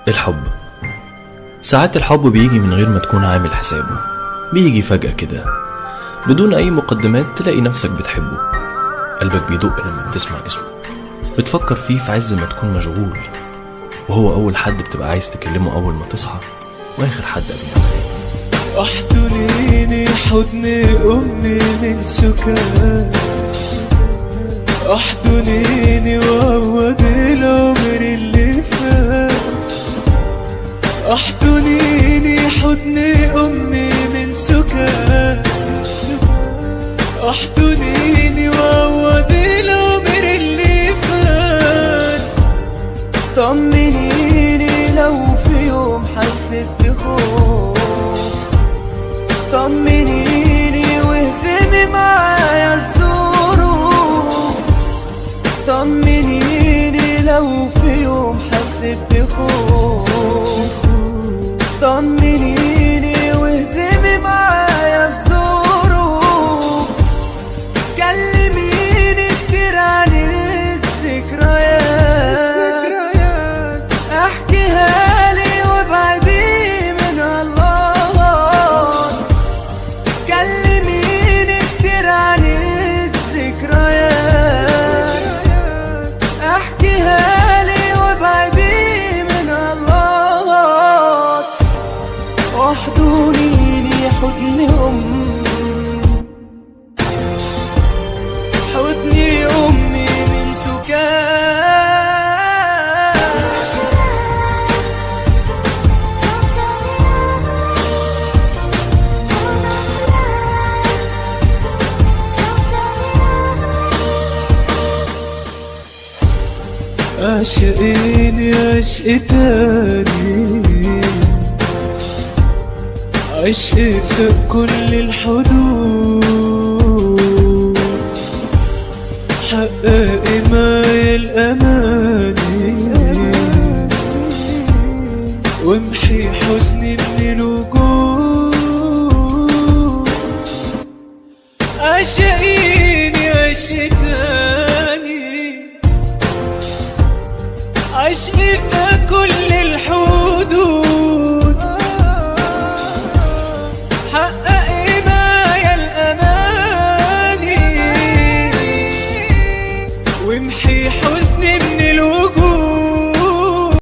الحب ساعات الحب بيجي من غير ما تكون عامل حسابه، بيجي فجأة كده بدون أي مقدمات، تلاقي نفسك بتحبه. قلبك بيدق لما بتسمع اسمه، بتفكر فيه في عز ما تكون مشغول، وهو أول حد بتبقى عايز تكلمه أول ما تصحى، وآخر حد قبل ما تنام. احضنيني حضن أمي من سكات، احضنيني وعوض العمر اللي فات، احضنيني حضن أمي من سكات، احضنيني وعوض العمر اللي فات. طمنيني لو في يوم حسيت بخوف، طمنيني واهزمي معايا الظروف، طمنيني لو في يوم حسيت بخوف، طمنيني واهزمي معايا الظروف. كلميني كتير عن الذكريات، احكيها لي وابعدي من الله. كلميني كتير عن الذكريات، احكيها لي وابعدي من الله. واحضنيني حضن حضني أمي من سكات. عشقيني عشق تاني، عشق فوق كل الحدود، حققي معايا الأماني وامحي حزني من الوجود. عشقيني عشق تاني، عشقي في كل